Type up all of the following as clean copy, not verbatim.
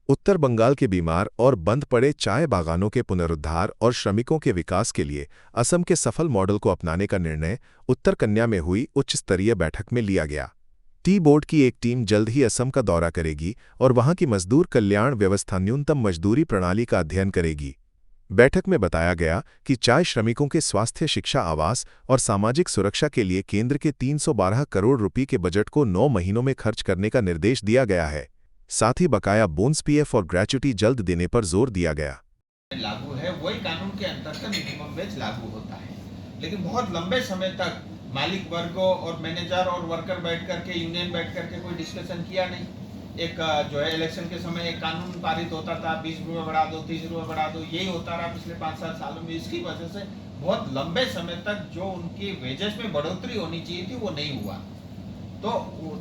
उत्तर बंगाल के बीमार और बंद पड़े चाय बागानों के पुनरुद्धार और श्रमिकों के विकास के लिए असम के सफल मॉडल को अपनाने का निर्णय उत्तर कन्या में हुई उच्च स्तरीय बैठक में लिया गया। टी बोर्ड की एक टीम जल्द ही असम का दौरा करेगी और वहां की मजदूर कल्याण व्यवस्था न्यूनतम मजदूरी प्रणाली का अध्ययन करेगी। बैठक में बताया गया कि चाय श्रमिकों के स्वास्थ्य, शिक्षा, आवास और सामाजिक सुरक्षा के लिए केंद्र के 312 करोड़ रुपये के बजट को 9 महीनों में खर्च करने का निर्देश दिया गया है। साथ ही बकाया बोनस, पीएफ और ग्रेच्युटी जल्द देने पर जोर दिया गया। लागू है वही कानून के अंतर्गत मिनिमम वेज लागू होता है, लेकिन बहुत लंबे समय तक मालिक वर्गों और मैनेजर और वर्कर बैठ करके, यूनियन बैठ करके कोई डिस्कशन किया नहीं। एक जो है इलेक्शन के समय एक कानून पारित होता था, 20 रुपये बढ़ा दो, 30 रुपये बढ़ा दो, यही होता रहा पिछले 5-7 सालों में। इसकी वजह से बहुत लंबे समय तक जो उनकी वेजेस में बढ़ोतरी होनी चाहिए थी वो नहीं हुआ। तो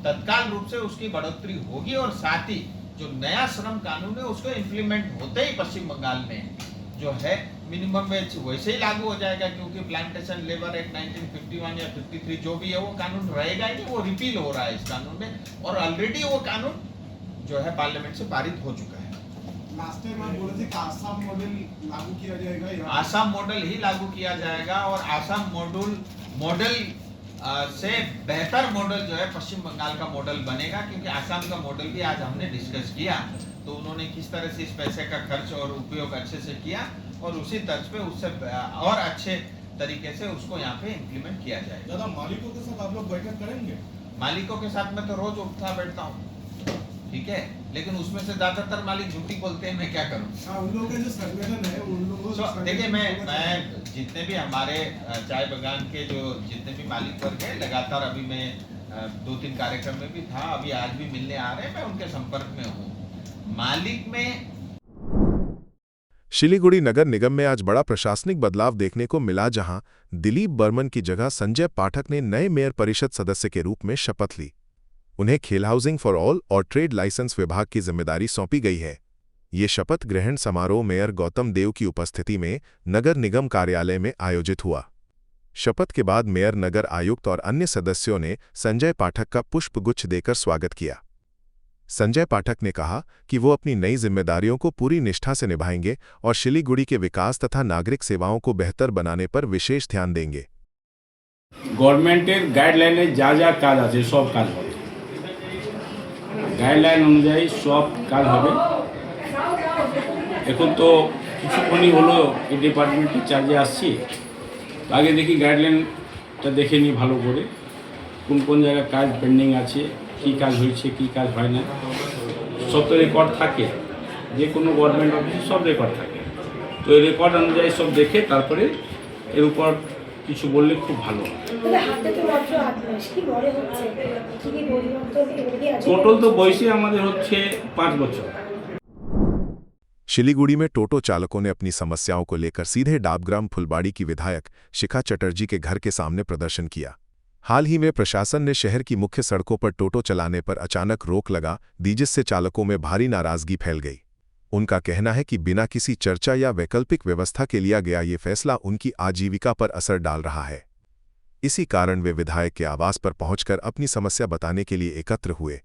तत्काल रूप से उसकी बढ़ोतरी होगी और साथ ही जो नया श्रम कानून है उसको इम्प्लीमेंट होते ही पश्चिम बंगाल में जो है मिनिमम वेज वैसे ही लागू हो जाएगा, क्योंकि प्लांटेशन लेबर एक्ट 1951 या 53 जो भी है वो कानून रहेगा ही नहीं, वो रिपील हो रहा है इस कानून में और ऑलरेडी वो कानून जो है पार्लियामेंट से पारित हो चुका है। लास्ट टाइम आप बोले थे कि आसाम मॉडल लागू किया जाएगा, आसाम मॉडल ही लागू किया जाएगा और आसाम मॉडल से बेहतर मॉडल जो है पश्चिम बंगाल का मॉडल बनेगा, क्योंकि आसाम का मॉडल भी आज हमने डिस्कस किया तो उन्होंने किस तरह से इस पैसे का खर्च और उपयोग अच्छे से किया और उसी तर्ज पे उससे और अच्छे तरीके से उसको यहाँ पे इम्प्लीमेंट किया जाएगा। दादा, मालिकों के साथ आप लोग बैठक करेंगे? मालिकों के साथ मैं तो रोज उठता बैठता हूँ, ठीक है, लेकिन उसमें से ज्यादातर मालिक झूठी बोलते हैं, मैं क्या करूँ। उन लोगों के जो संगठन है उन लोगों देखिए, मैं जितने भी हमारे चाय बागान के जो जितने भी मालिक वर्ग है, लगातार अभी मैं 2-3 कार्यक्रम में भी था, अभी आज भी मिलने आ रहे हैं, मैं उनके संपर्क में हूँ। मालिक में शिलीगुड़ी नगर निगम में आज बड़ा प्रशासनिक बदलाव देखने को मिला, जहां दिलीप बर्मन की जगह संजय पाठक ने नए मेयर परिषद सदस्य के रूप में शपथ ली। उन्हें खेल हाउसिंग फॉर ऑल और ट्रेड लाइसेंस विभाग की जिम्मेदारी सौंपी गई है। ये शपथ ग्रहण समारोह मेयर गौतम देव की उपस्थिति में नगर निगम कार्यालय में आयोजित हुआ। शपथ के बाद मेयर, नगर आयुक्त और अन्य सदस्यों ने संजय पाठक का पुष्पगुच्छ देकर स्वागत किया। संजय पाठक ने कहा कि वो अपनी नई जिम्मेदारियों को पूरी निष्ठा से निभाएंगे और शिलीगुड़ी के विकास तथा नागरिक सेवाओं को बेहतर बनाने पर विशेष ध्यान देंगे। गवर्नमेंटेर गाइडलाइने जा जा काज आछे सब काज होबे, गाइडलाइन अनुयायी सब काज होबे। এখন তো কিছুক্ষণই হলো এই ডিপার্টমেন্টের চার্জে আসছি, আগে দেখি গাইডলাইনটা দেখে নিই ভালো করে কোন কোন জায়গায় কাজ পেন্ডিং আছে, কী কাজ হয়েছে, কী কাজ হয় না, সব তো রেকর্ড থাকে, যে কোনো গভর্নমেন্ট অফিসে সব রেকর্ড থাকে। তো এই রেকর্ড অনুযায়ী সব দেখে তারপরে এর উপর কিছু বললে খুব ভালো। টোটাল তো বয়সে আমাদের হচ্ছে 5 বছর। शिलीगुड़ी में टोटो चालकों ने अपनी समस्याओं को लेकर सीधे डाबग्राम फुलबाड़ी की विधायक शिखा चटर्जी के घर के सामने प्रदर्शन किया। हाल ही में प्रशासन ने शहर की मुख्य सड़कों पर टोटो चलाने पर अचानक रोक लगा दी, जिससे चालकों में भारी नाराजगी फैल गई। उनका कहना है कि बिना किसी चर्चा या वैकल्पिक व्यवस्था के लिया गया ये फैसला उनकी आजीविका पर असर डाल रहा है। इसी कारण वे विधायक के आवास पर पहुंचकर अपनी समस्या बताने के लिए एकत्र हुए।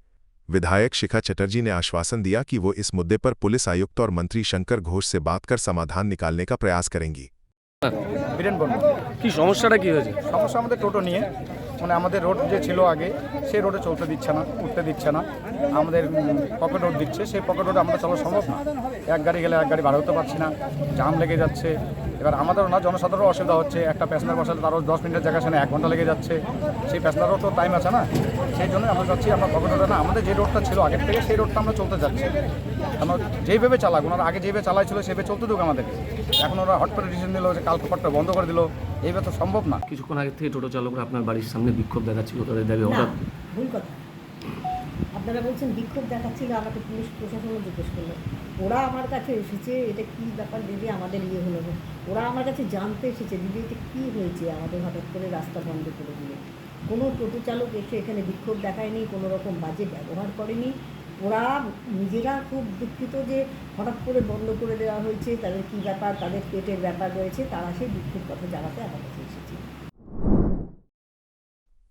विधायक शिखा चटर्जी ने आश्वासन दिया कि वो इस मुद्दे पर पुलिस आयुक्त और मंत्री शंकर घोष से बात कर समाधान निकालने का प्रयास करेंगी। কি সমস্যাটা কি হয়েছে? সমস্যা আমাদের টোটো নিয়ে, মানে আমাদের রোড যে ছিল আগে সেই রোডে চলতে দিচ্ছে না, উঠতে দিচ্ছে না, আমাদের পকেট রোড দিচ্ছে, সেই পকেট রোডে আমরা চলা সম্ভব না। এক গাড়ি গেলে এক গাড়ি বার হতে পারছি না, জাম লেগে যাচ্ছে। এবার আমাদেরও না, জনসাধারণের অসুবিধা হচ্ছে। একটা প্যাসেঞ্জার বসালে তারও 10 মিনিটের জায়গায় সেখানে 1 ঘন্টা লেগে যাচ্ছে। সেই প্যাসেঞ্জারও তো টাইম আছে না, সেই জন্য আমরা চাচ্ছি আমরা পকেট রোডে না, আমাদের যে রোডটা ছিল আগের থেকে সেই রোডটা আমরা চলতে যাচ্ছি। আমরা যেইভাবে চালাক, ওনারা আগে যেভাবে চালাইছিল সেভাবে চলতে দেবো আমাদেরকে। এখন ওরা হট করে ডিসিশন দিল যে কাল কপারটা বন্ধ করে দিল, এইভাবে তো সম্ভব না। কিছুক্ষণ আগে থেকে টোটো চালকরা আপনার বাড়ির সামনে বিক্ষোভ দেখাচ্ছিল, তাদের দাবি হঠাৎ। ভুল কথা, আপনারা বলছেন বিক্ষোভ দেখাচ্ছিল, আমাকে পুলিশ প্রশাসনও জিজ্ঞেস করলো। ওরা আমার কাছে এসেছে, এটা কী ব্যাপার দিদি, আমাদের ইয়ে হলো না। ওরা আমার কাছে জানতে এসেছে দিদি এটা কী হয়েছে, আমাদের হঠাৎ করে রাস্তা বন্ধ করে দিয়ে। কোনো টোটো চালক এসে এখানে বিক্ষোভ দেখায়নি, কোনো রকম বাজে ব্যবহার করেনি। ওরা নিজেরা খুব দুঃখিত যে হঠাৎ করে বন্ধ করে দেওয়া হয়েছে, তাদের কী ব্যাপার, তাদের পেটের ব্যাপার রয়েছে, তারা সেই দুঃখের কথা জানাতে আমার কাছে এসেছে।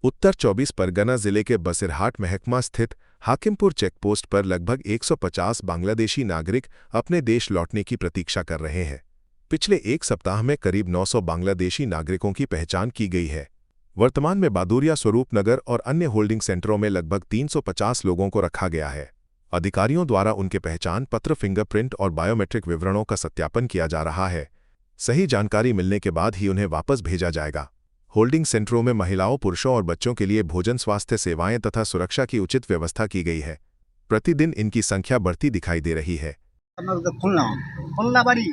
उत्तर 24 परगना जिले के बसिरहाट महकमा स्थित हाकिमपुर चेकपोस्ट पर लगभग 150 बांग्लादेशी नागरिक अपने देश लौटने की प्रतीक्षा कर रहे हैं। पिछले एक सप्ताह में करीब 900 बांग्लादेशी नागरिकों की पहचान की गई है। वर्तमान में बादुरिया, स्वरूपनगर और अन्य होल्डिंग सेंटरों में लगभग 350 लोगों को रखा गया है। अधिकारियों द्वारा उनके पहचान पत्र, फिंगरप्रिंट और बायोमेट्रिक विवरणों का सत्यापन किया जा रहा है। सही जानकारी मिलने के बाद ही उन्हें वापस भेजा जाएगा। होल्डिंग सेंटरों में महिलाओं, पुरुषों और बच्चों के लिए भोजन, स्वास्थ्य सेवाएं तथा सुरक्षा की उचित व्यवस्था की गई है। प्रतिदिन इनकी संख्या बढ़ती दिखाई दे रही है। খুলনা বাড়ি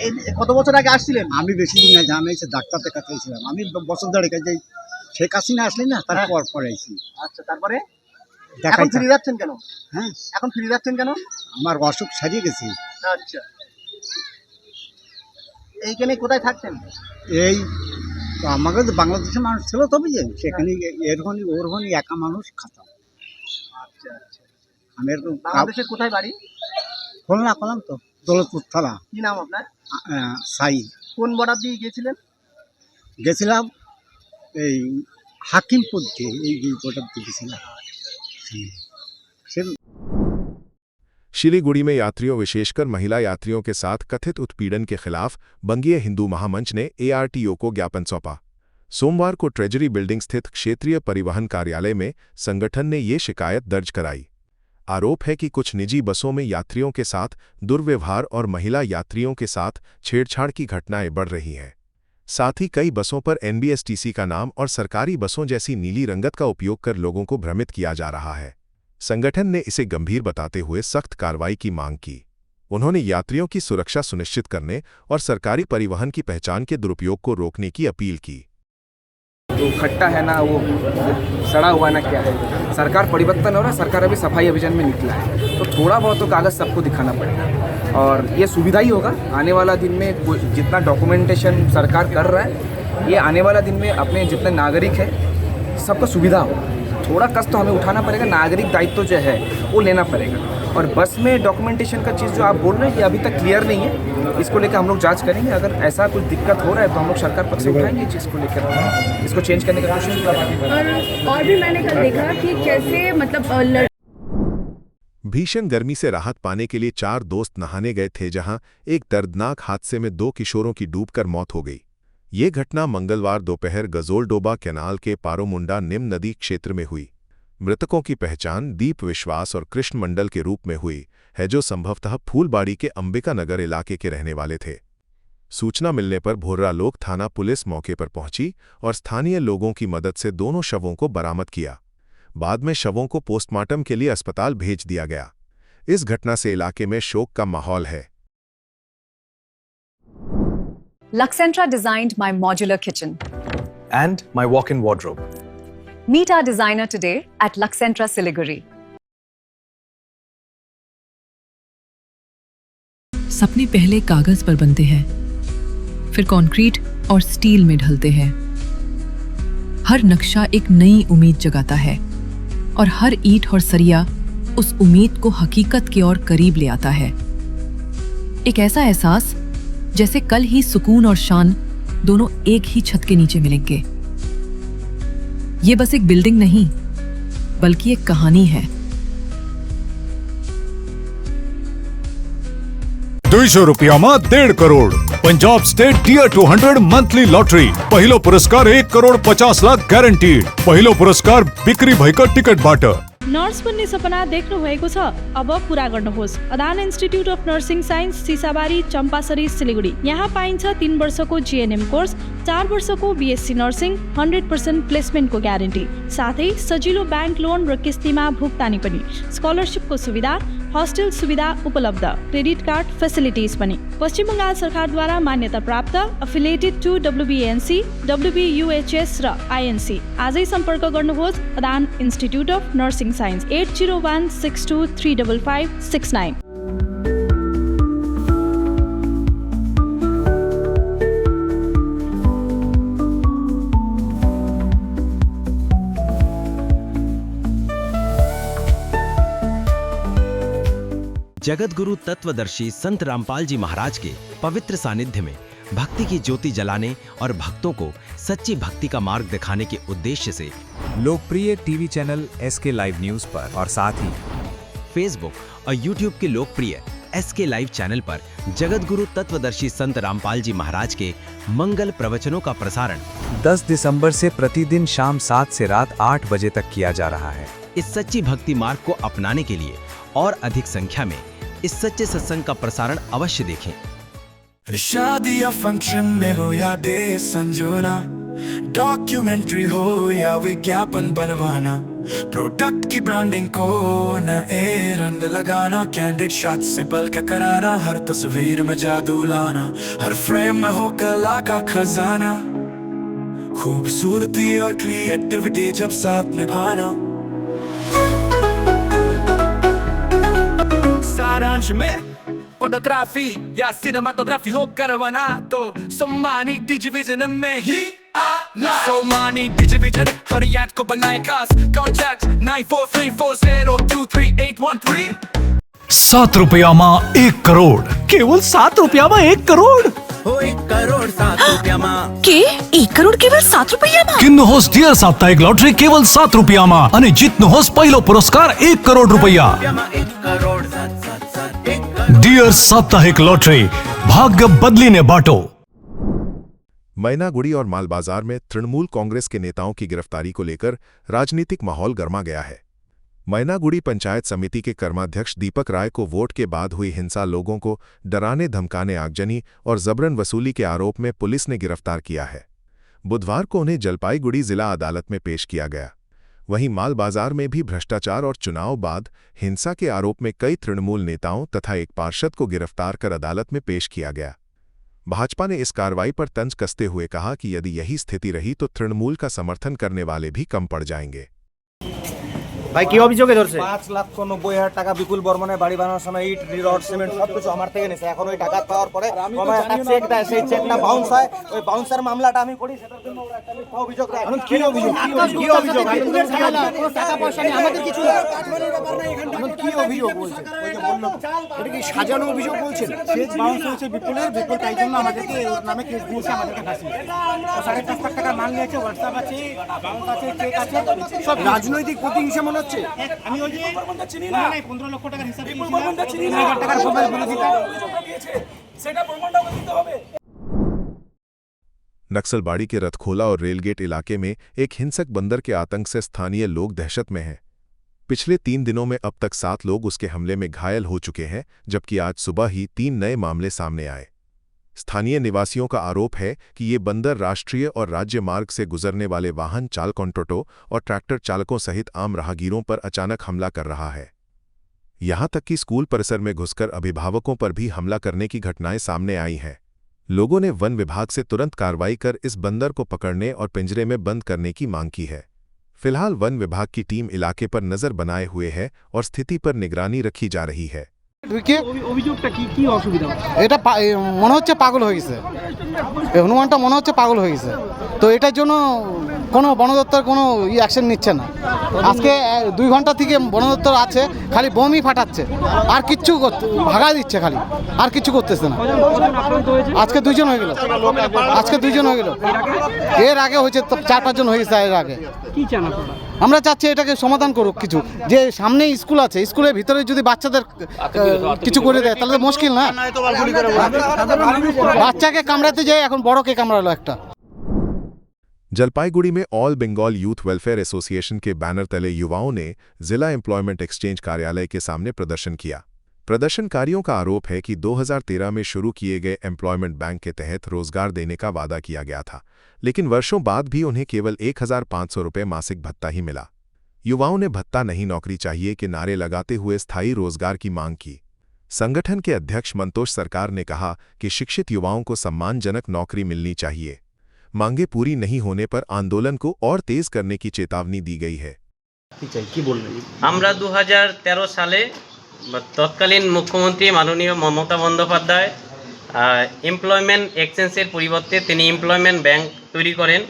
এই কত বছর আগে আসছিলেন? আমি বেশি দিন না, আমি এসে ডাক্তার দেখাতে এসেছিলাম। আমি বছর দেড়েক যে শেখ হাসিনা আসলেন না, তারপর পরে আইছি। আচ্ছা, তারপরে এখন ফিরে যাচ্ছেন কেন? হ্যাঁ, এখন ফিরে যাচ্ছেন কেন? আমার অসুখ সারিয়ে গেছে। আচ্ছা, এইখানে কোথায় থাকতেন? এই তো আমাকে তো বাংলাদেশের মানুষ ছিল, তবে যে সেখানে এরকমই ওরকমই একা মানুষ খাতাম। আচ্ছা আচ্ছা, আমি এরকম বাংলাদেশের কোথায় বাড়ি? খুলনা, করলাম তো দৌলতপুর থানা। কি নাম আপনার? সাই। কোন বর্ডার দিয়ে গিয়েছিলেন? গেছিলাম এই হাকিমপুর দিয়ে, এই বর্ডার দিয়ে গেছিলাম। शिलीगुड़ी में यात्रियों, विशेषकर महिला यात्रियों के साथ कथित उत्पीड़न के खिलाफ बंगीय हिंदू महामंच ने ARTO को ज्ञापन सौंपा। सोमवार को ट्रेजरी बिल्डिंग स्थित क्षेत्रीय परिवहन कार्यालय में संगठन ने ये शिकायत दर्ज कराई। आरोप है कि कुछ निजी बसों में यात्रियों के साथ दुर्व्यवहार और महिला यात्रियों के साथ छेड़छाड़ की घटनाएं बढ़ रही हैं। साथ ही कई बसों पर NBSTC का नाम और सरकारी बसों जैसी नीली रंगत का उपयोग कर लोगों को भ्रमित किया जा रहा है। संगठन ने इसे गंभीर बताते हुए सख्त कार्रवाई की मांग की। उन्होंने यात्रियों की सुरक्षा सुनिश्चित करने और सरकारी परिवहन की पहचान के दुरुपयोग को रोकने की अपील की। जो खट्टा है ना, वो सड़ा हुआ ना, क्या है, सरकार परिवर्तन हो रहा है, सरकार अभी सफाई अभियान में निकला है, तो थोड़ा बहुत तो कागज़ सबको दिखाना पड़ेगा और ये सुविधा ही होगा। आने वाला दिन में जितना डॉक्यूमेंटेशन सरकार कर रहा है, ये आने वाला दिन में अपने जितने नागरिक है सबका सुविधा होगा। थोड़ा कष्ट तो हमें उठाना पड़ेगा, नागरिक दायित्व जो है वो लेना पड़ेगा। और बस में डॉक्यूमेंटेशन का चीज़ जो आप बोल रहे हैं, ये अभी तक क्लियर नहीं है, इसको लेकर हम लोग जांच करेंगे। अगर ऐसा कुछ दिक्कत हो रहा है तो हम लोग सरकार पक्ष से उठाएंगे इस चीज़ को लेकर, इसको चेंज करने का कोशिश करेंगे। और भी मैंने कल देखा कि कैसे मतलब भीषण गर्मी से राहत पाने के लिए 4 दोस्त नहाने गए थे, जहां एक दर्दनाक हादसे में 2 किशोरों की डूबकर मौत हो गई। ये घटना मंगलवार दोपहर गजोलडोबा कैनाल के पारोमुंडा निम्न नदी क्षेत्र में हुई। मृतकों की पहचान दीप विश्वास और कृष्ण मंडल के रूप में हुई है, जो संभवतः फूलबाड़ी के अंबिका नगर इलाके के रहने वाले थे। सूचना मिलने पर भोर्रा लोक थाना पुलिस मौके पर पहुंची और स्थानीय लोगों की मदद से दोनों शवों को बरामद किया। बाद में शवों को पोस्टमार्टम के लिए अस्पताल भेज दिया गया। इस घटना से इलाके में शोक का माहौल है। Luxentra designed my modular kitchen and my walk-in wardrobe. Meet our designer today at Luxentra Siliguri. सपने पहले कागज पर बनते हैं, फिर कंक्रीट और स्टील में ढलते हैं। हर नक्शा एक नई उम्मीद जगाता है और हर ईंट और सरिया उस उम्मीद को हकीकत की ओर करीब ले आता है। एक ऐसा एहसास जैसे कल ही सुकून और शान दोनों एक ही छत के नीचे मिलेंगे। ये बस एक बिल्डिंग नहीं, बल्कि एक कहानी है। 200 રૂપિયામાં 1.5 crore Punjab state tear 200 monthly lottery. પહેલો પુરસ્કાર 1 કરોડ 50 લાખ ગ્યારंटीड। पहिलो पुरस्कार बिक्री भएका टिकट बाट। नर्स बन्ने सपना देख्नु भएको छ? अब पूरा गर्नुहोस्। Adan institute of nursing science, Sisabari, Champasari, Siliguri. यहाँ पाइन्छ 3 वर्षको GNM कोर्स, 4 वर्षको BSc नर्सिङ, 100% प्लेसमेन्टको ग्यारेन्टी, साथै सजिलो ब्याङ्क लोन र किस्तीमा भुक्तानी पनि। स्कलरसिपको सुविधा, हस्टेल सुविधा उपलब्ध, क्रेडिट कार्ड फेसिलिटिज पनि। पश्चिम बङ्गाल सरकारद्वारा मान्यता प्राप्त, एफिलिएटेड टु WBNC, WBUHS र INC। आजै सम्पर्क गर्नुहोस् Adan institute of nursing science, 8016235569। Jagat गुरु तत्वदर्शी संत रामपाल जी महाराज के पवित्र सानिध्य में भक्ति की ज्योति जलाने और भक्तों को सच्ची भक्ति का मार्ग दिखाने के उद्देश्य से लोकप्रिय TV channel SK live news पर और साथ ही फेसबुक और यूट्यूब के लोकप्रिय SK लाइव चैनल पर जगतगुरु तत्वदर्शी संत रामपाल जी महाराज के मंगल प्रवचनों का प्रसारण 10 दिसंबर से प्रतिदिन शाम 7 से रात 8 बजे तक किया जा रहा है। इस सच्ची भक्ति मार्ग को अपनाने के लिए और अधिक संख्या में इस सच्चे सत्संग का प्रसारण अवश्य देखें। शादी या फंक्शन में हो या डे संजोना, डॉक्यूमेंट्री हो या विज्ञापन बनवाना, प्रोडक्ट की ब्रांडिंग को नए रंग लगाना, कैंडिड शॉट से बल्कि कराना, हर तस्वीर में जादू लाना, हर फ्रेम में हो कला का खजाना, खूबसूरती और क्रिएटिविटी जब साथ निभाना। सारांश में फोटोग्राफी या सिनेमाटोग्राफी हो करवाना तो सोमानी डिजिविजन में ही आना। सोमानी डिजिविजन फरियाद को बनाए खास, कॉन्टैक्ट 9434023813। 7 रुपयाમાં 1 કરોડ, કેવલ 7 रुपयाમાં 1 કરોડ। हो 1 करोड़ 7 रुपयाમાં के 1 करोड़ केवल 7 रुपयाમાં? કિન્નુ હોસ ડિયર સાપ્તાહિક લોટરી કેવલ 7 રૂપિયામાં અને જીતનો હોસ પહેલો પુરસ્કાર 1 કરોડ રૂપિયા। 1 करोड़ 7 ડિયર સાપ્તાહિક લોટરી, ભાગ્ય બદલીને બાટો। मैनागुड़ी और मालबाजार में तृणमूल कांग्रेस के नेताओं की गिरफ्तारी को लेकर राजनीतिक माहौल गर्मा गया है। मैनागुड़ी पंचायत समिति के कर्माध्यक्ष दीपक राय को वोट के बाद हुई हिंसा, लोगों को डराने धमकाने, आगजनी और जबरन वसूली के आरोप में पुलिस ने गिरफ्तार किया है। बुधवार को उन्हें जलपाईगुड़ी जिला अदालत में पेश किया गया। वहीं मालबाजार में भी भ्रष्टाचार और चुनाव बाद हिंसा के आरोप में कई तृणमूल नेताओं तथा एक पार्षद को गिरफ्तार कर अदालत में पेश किया गया। भाजपा ने इस कार्रवाई पर तंज कसते हुए कहा कि यदि यही स्थिति रही तो तृणमूल का समर्थन करने वाले भी कम पड़ जाएंगे। ভাই কি অভিযোগে ধরছে? 5,90,000 টাকা বিপুল বর্মনের বাড়ি বানানোর সময় ইট, রড, সিমেন্ট সবকিছু আমার থেকে নিছে। এখন ওই টাকা পাওয়ার পরে আমার একটা চেক দেয়, সেই চেকটা বাউন্স হয়। ওই বাউন্সার মামলাটা আমি করি, সেটার জন্য ওরা একটা মিথ্যা অভিযোগ রাখে। এখন কি অভিযোগ? কি অভিযোগ? কোনো টাকা পয়সা নেই, আমাদের কিছু কাটমানির ব্যাপার নাই। এখন কি অভিযোগ বলছে? ওই যে বললো এটা কি সাজানো অভিযোগ বলছেন? চেক বাউন্স হয়েছে বিপুলের, বিপুল তাই জন্য আমাদেরকে ওর নামে কেস দিয়েছে, আমাদেরকে ফাঁসিয়ে 5.5 লাখ টাকা মাল নিয়েছে, হোয়াটসঅ্যাপ আছে, বাউন্স আছে, চেক আছে, সব রাজনৈতিক প্রতিহিংসা মনে হচ্ছে। আমি ওই যে 15 লক্ষ টাকার হিসাব দিয়েছিলাম, 3,000 টাকার সবাই বিরোধিতা সেটা প্রমাণটা দিতে হবে। नक्सलबाड़ी के रतखोला और रेलगेट इलाके में एक हिंसक बंदर के आतंक से स्थानीय लोग दहशत में हैं। पिछले 3 दिनों में अब तक 7 लोग उसके हमले में घायल हो चुके हैं, जबकि आज सुबह ही 3 नए मामले सामने आए। स्थानीय निवासियों का आरोप है कि ये बंदर राष्ट्रीय और राज्य मार्ग से गुजरने वाले वाहन चालकों, टोटो और ट्रैक्टर चालकों सहित आम राहगीरों पर अचानक हमला कर रहा है। यहां तक कि स्कूल परिसर में घुसकर अभिभावकों पर भी हमला करने की घटनाएं सामने आई हैं। लोगों ने वन विभाग से तुरंत कार्रवाई कर इस बंदर को पकड़ने और पिंजरे में बंद करने की मांग की है। फिलहाल वन विभाग की टीम इलाके पर नजर बनाए हुए है और स्थिति पर निगरानी रखी जा रही है। অভিযোগটা কি কি অসুবিধা? এটা মনে হচ্ছে পাগল হয়ে গেছে, হনুমানটা মনে হচ্ছে পাগল হয়ে গেছে। তো এটার জন্য কোনো বন দপ্তর কোনো অ্যাকশন নিচ্ছে না। আজকে 2 ঘন্টা থেকে বন দপ্তর আছে, খালি বোমই ফাটাচ্ছে, আর কিচ্ছু ভাগা দিচ্ছে, খালি আর কিছু করতেছে না। আজকে 2 জন হয়ে গেল, আজকে 2 জন হয়ে গেল। এর আগে হয়েছে 4-5 জন হয়ে গেছে। এর আগে কি চান আপনারা? আমরা চাচ্ছি এটাকে সমাধান করুক কিছু, যে সামনে স্কুল আছে, স্কুলের ভিতরে যদি বাচ্চাদের কিছু করে দেয় তাহলে তো মুশকিল না। বাচ্চাকে কামড়াতে যায়, এখন বড়কে কামড়ালো একটা। जलपाईगुड़ी में all Bengal youth welfare association के बैनर तले युवाओं ने जिला एम्प्लॉयमेंट एक्सचेंज कार्यालय के सामने प्रदर्शन किया। प्रदर्शनकारियों का आरोप है कि 2013 में शुरू किए गए एम्प्लॉयमेंट बैंक के तहत रोजगार देने का वादा किया गया था, लेकिन वर्षों बाद भी उन्हें केवल 1,500 रुपये मासिक भत्ता ही मिला। युवाओं ने भत्ता नहीं, नौकरी चाहिए के नारे लगाते हुए स्थायी रोजगार की मांग की। संगठन के अध्यक्ष मंतोष सरकार ने कहा कि शिक्षित युवाओं को सम्मानजनक नौकरी मिलनी चाहिए। मांगे पूरी नहीं होने पर आंदोलन को और तेज करने की चेतावनी दी गई है। আমরা 2013 সালে তৎকালীন মুখ্যমন্ত্রী মাননীয় মমতা বন্দ্যোপাধ্যায় এমপ্লয়মেন্ট এক্সচেঞ্জের পরিবর্তে তিনি এমপ্লয়মেন্ট ব্যাংক তৈরি করেন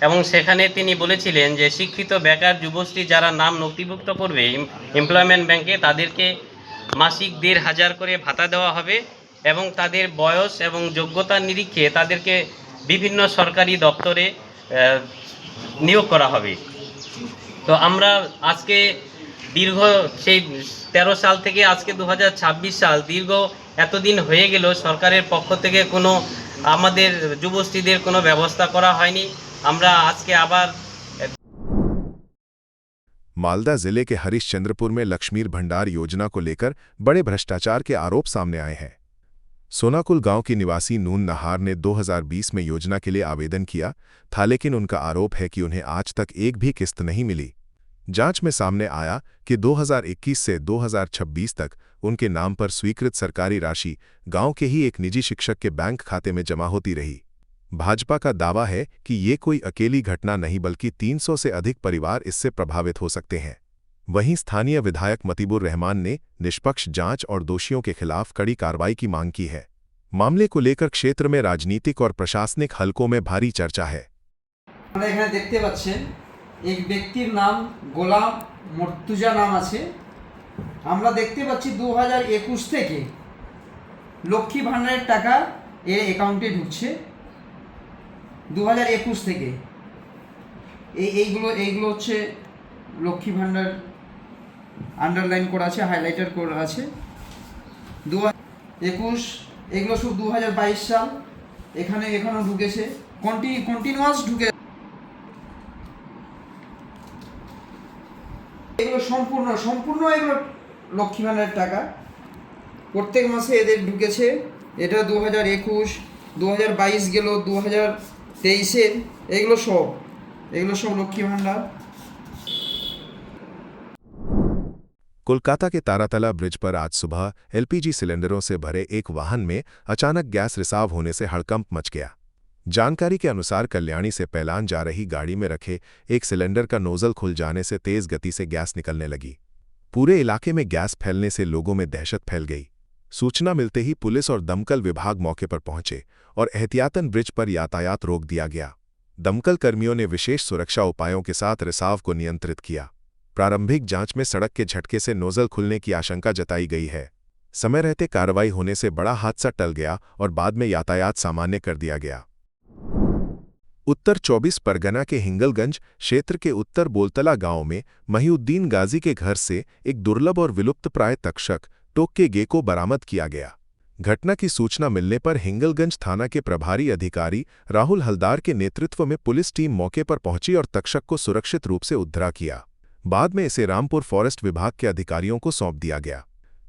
এবং সেখানে তিনি বলেছিলেন যে শিক্ষিত বেকার যুবশ্রী যারা নাম নথিভুক্ত করবে এমপ্লয়মেন্ট ব্যাংকে তাদেরকে মাসিক 1,500 করে ভাতা দেওয়া হবে এবং তাদের বয়স এবং যোগ্যতার নিরিখে তাদেরকে বিভিন্ন সরকারি দপ্তরে নিয়োগ করা হবে। তো আমরা আজকে দীর্ঘ সেই 13 সাল থেকে আজকে 2026 সাল দীর্ঘ এতদিন হয়ে গেল সরকারের পক্ষ থেকে কোনো আমাদের যুবশ্রীদের কোনো ব্যবস্থা করা হয়নি। আমরা আজকে আবার मालदा जिले के हरिश्चंद्रपुर में लक्ष्मीर भंडार योजना को लेकर बड़े भ्रष्टाचार के आरोप सामने आए हैं। सोनाकुल गांव की निवासी नून नहार ने 2020 में योजना के लिए आवेदन किया था, लेकिन उनका आरोप है कि उन्हें आज तक एक भी किस्त नहीं मिली। जांच में सामने आया कि 2021 से 2026 तक उनके नाम पर स्वीकृत सरकारी राशि गांव के ही एक निजी शिक्षक के बैंक खाते में जमा होती रही। भाजपा का दावा है कि ये कोई अकेली घटना नहीं बल्कि 300 से अधिक परिवार इससे प्रभावित हो सकते हैं। वहीं स्थानीय विधायक मतीबुर रहमान ने निष्पक्ष जांच और दोषियों के खिलाफ कड़ी कार्रवाई की मांग की है। मामले को लेकर क्षेत्र में राजनीतिक और प्रशासनिक हलकों में भारी चर्चा है। देखते पाচ্ছেন एक ব্যক্তির নাম গোলাম মর্তুজা নাম আছে। আমরা দেখতে পাচ্ছি 2021 থেকে লক্ষ্মী ভান্ডারের টাকা এর অ্যাকাউন্টে ঢুকছে। 2021 থেকে এইগুলো হচ্ছে লক্ষ্মী ভান্ডার আন্ডারলাইন করা আছে, হাইলাইটার করা আছে। 2021 এগুলো সব 2022 সাল এখানেও ঢুকেছে, কন্টিনিউয়াস ঢুকে। এগুলো সম্পূর্ণ এগুলো লক্ষ্মী ভান্ডারের টাকা প্রত্যেক মাসে এদের ঢুকেছে। এটা 2021, 2022 গেল, 2023 এগুলো সব লক্ষ্মী ভান্ডার। कोलकाता के तारातला ब्रिज पर आज सुबह एलपीजी सिलेंडरों से भरे एक वाहन में अचानक गैस रिसाव होने से हड़कंप मच गया। जानकारी के अनुसार कल्याणी से पैलान जा रही गाड़ी में रखे एक सिलेंडर का नोजल खुल जाने से तेज गति से गैस निकलने लगी। पूरे इलाके में गैस फैलने से लोगों में दहशत फैल गई। सूचना मिलते ही पुलिस और दमकल विभाग मौके पर पहुंचे और एहतियातन ब्रिज पर यातायात रोक दिया गया। दमकल कर्मियों ने विशेष सुरक्षा उपायों के साथ रिसाव को नियंत्रित किया। प्रारंभिक जांच में सड़क के झटके से नोजल खुलने की आशंका जताई गई है। समय रहते कार्रवाई होने से बड़ा हादसा टल गया और बाद में यातायात सामान्य कर दिया गया। उत्तर 24 परगना के हिंगलगंज क्षेत्र के उत्तर बोलतला गांव में महीउद्दीन गाजी के घर से एक दुर्लभ और विलुप्तप्राय तक्षक टोक्के गे को बरामद किया गया। घटना की सूचना मिलने पर हिंगलगंज थाना के प्रभारी अधिकारी राहुल हलदार के नेतृत्व में पुलिस टीम मौके पर पहुंची और तक्षक को सुरक्षित रूप से उद्धार किया। बाद में इसे रामपुर फॉरेस्ट विभाग के अधिकारियों को सौंप दिया गया।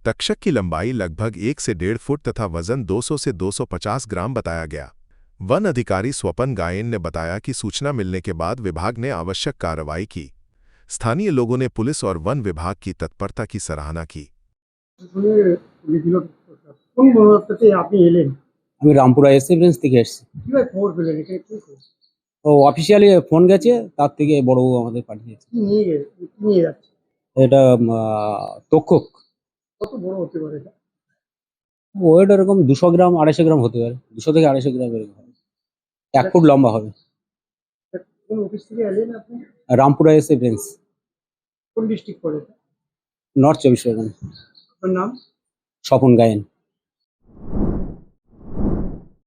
तक्षक की लंबाई लगभग 1 से 1.5 फुट तथा वजन 200 से 250 ग्राम बताया गया। वन अधिकारी स्वपन गायन ने बताया कि सूचना मिलने के बाद विभाग ने आवश्यक कार्रवाई की। स्थानीय लोगों ने पुलिस और वन विभाग की तत्परता की सराहना की। আমি রামপুরা এসে ব্রাঞ্চ থেকে এসেছি। ও অফিসিয়ালি ফোন গেছে, তার থেকে বড়বাবু আমাদের পাঠিয়েছে। এটা তক্ষক। কত বড় হতে পারে এটা? ওয়েট এরকম 200 গ্রাম 250 গ্রাম হতে পারে, 200 থেকে 250 গ্রাম এরকম হবে। 1 ফুট লম্বা হবে। কোন অফিস থেকে এলেন আপনি? রামপুরা এসে ব্রাঞ্চ। কোন ডিস্ট্রিক্ট পড়ে? নর্থ 24 পরগনা। আপনার নাম? স্বপন গায়েন।